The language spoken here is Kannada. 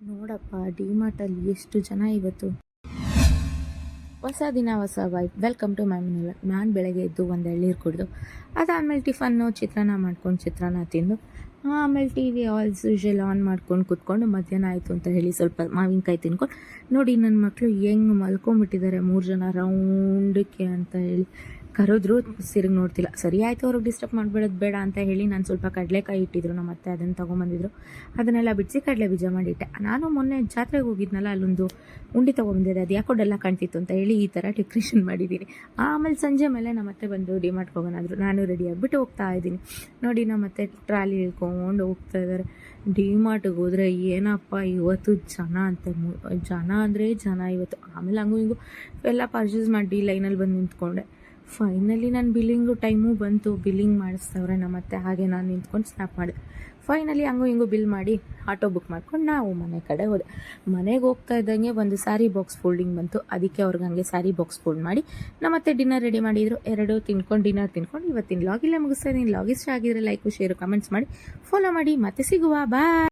ನೋಡಪ್ಪ, ಡಿಮಾರ್ಟಲ್ಲಿ ಎಷ್ಟು ಜನ ಇವತ್ತು. ಹೊಸ ದಿನ ಹೊಸ ವೈಬ್. ವೆಲ್ಕಮ್ ಟು ಮೈ ಮನೆಲ್ಲ. ನಾನು ಬೆಳಗ್ಗೆ ಎದ್ದು ಒಂದು ಎಳ್ನೀರು ಕುಡಿದು ಅದಾದಮೇಲೆ ಟಿಫನ್ನು ಚಿತ್ರಾನ್ನ ಮಾಡ್ಕೊಂಡು ಚಿತ್ರಾನ್ನ ತಿಂದು ಆಮೇಲೆ ಟಿ ವಿ ಆಲ್ಸ್ ಯೂಶಲ್ ಆನ್ ಮಾಡ್ಕೊಂಡು ಕೂತ್ಕೊಂಡು ಮಧ್ಯಾಹ್ನ ಆಯಿತು ಅಂತ ಹೇಳಿ ಸ್ವಲ್ಪ ಮಾವಿನಕಾಯಿ ತಿನ್ಕೊಂಡು ನೋಡಿ ನನ್ನ ಮಕ್ಕಳು ಹೆಂಗೆ ಮಲ್ಕೊಂಡ್ಬಿಟ್ಟಿದ್ದಾರೆ 3 ಜನ ರೌಂಡಕ್ಕೆ ಅಂತ ಹೇಳಿ ಕರೆದ್ರು. ಸಿರಿಗೆ ನೋಡ್ತಿಲ್ಲ. ಸರಿ ಆಯಿತು, ಅವ್ರಿಗೆ ಡಿಸ್ಟರ್ಬ್ ಮಾಡಬೇಡೋದು ಬೇಡ ಅಂತ ಹೇಳಿ ನಾನು ಸ್ವಲ್ಪ ಕಡಲೆಕಾಯಿ ಇಟ್ಟಿದ್ರು ನಮ್ಮ ಅತ್ತೆ, ಅದನ್ನು ತೊಗೊಂಬಂದಿದ್ರು. ಅದನ್ನೆಲ್ಲ ಬಿಡಿಸಿ ಕಡಲೆ ಬೀಜ ಮಾಡಿಟ್ಟೆ. ನಾನು ಮೊನ್ನೆ ಜಾತ್ರೆಗೆ ಹೋಗಿದ್ನಲ್ಲ, ಅಲ್ಲೊಂದು ಉಂಡೆ ತೊಗೊಂಬಂದಿದ್ದೆ, ಅದು ಯಾಕೋ ಡಲ್ಲ ಕಾಣ್ತಿತ್ತು ಅಂತ ಹೇಳಿ ಈ ಥರ ಡೆಕೋರೇಷನ್ ಮಾಡಿದ್ದೀನಿ. ಆಮೇಲೆ ಸಂಜೆ ಮೇಲೆ ನಮ್ಮ ಅತ್ತೆ ಬಂದು ಡಿಮಾರ್ಟ್ಗೆ ಹೋಗೋಣ ಅಂದರು. ನಾನು ರೆಡಿ ಆಗಿಬಿಟ್ಟು ಹೋಗ್ತಾ ಇದ್ದೀನಿ. ನೋಡಿ ನಮ್ಮ ಅತ್ತೆ ಟ್ರಾಲಿ ಇಳ್ಕೊಂಡು ಹೋಗ್ತಾ ಇದ್ದಾರೆ. ಡಿಮಾರ್ಟ್ಗೆ ಹೋದರೆ ಏನಪ್ಪ ಇವತ್ತು ಜನ ಅಂತೆ, ಜನ ಅಂದರೆ ಜನ ಇವತ್ತು. ಆಮೇಲೆ ಹಂಗೂ ಹಿಂಗೂ ಎಲ್ಲ ಪರ್ಚೇಸ್ ಮಾಡಿ ಲೈನಲ್ಲಿ ಬಂದು ನಿಂತ್ಕೊಂಡೆ. ಫೈನಲಿ ನಾನು ಬಿಲ್ಲಿಂಗು ಟೈಮು ಬಂತು. ಬಿಲ್ಲಿಂಗ್ ಮಾಡಿಸ್ತವ್ರೆ ನಮ್ಮತ್ತೆ. ಹಾಗೆ ನಾನು ನಿಂತ್ಕೊಂಡು ಸ್ನ್ಯಾಪ್ ಮಾಡಿದೆ. ಫೈನಲಿ ಹಂಗೂ ಹಿಂಗೂ ಬಿಲ್ ಮಾಡಿ ಆಟೋ ಬುಕ್ ಮಾಡ್ಕೊಂಡು ನಾವು ಮನೆ ಕಡೆ ಹೋದೆ. ಮನೆಗೆ ಹೋಗ್ತಾ ಇದ್ದಂಗೆ ಒಂದು ಸ್ಯಾರಿ ಬಾಕ್ಸ್ ಫೋಲ್ಡಿಂಗ್ ಬಂತು. ಅದಕ್ಕೆ ಅವ್ರಿಗೆ ಹಂಗೆ ಸ್ಯಾರಿ ಬಾಕ್ಸ್ ಫೋಲ್ಡ್ ಮಾಡಿ ನಮ್ಮತ್ತೆ ಡಿನ್ನರ್ ರೆಡಿ ಮಾಡಿದರು. 2 ತಿನ್ಕೊಂಡು ಡಿನ್ನರ್ ತಿನ್ಕೊಂಡು ಇವತ್ತಿನ ಲಾಗ್ ಇಲ್ಲೇ ಮುಗಿಸ್ತಾ ಇದ್ದೀನಿ. ಲಾಗ್ ಇಷ್ಟ ಆಗಿದ್ರೆ ಲೈಕು ಶೇರು ಕಮೆಂಟ್ಸ್ ಮಾಡಿ ಫಾಲೋ ಮಾಡಿ. ಮತ್ತೆ ಸಿಗುವ. ಬಾಯ್.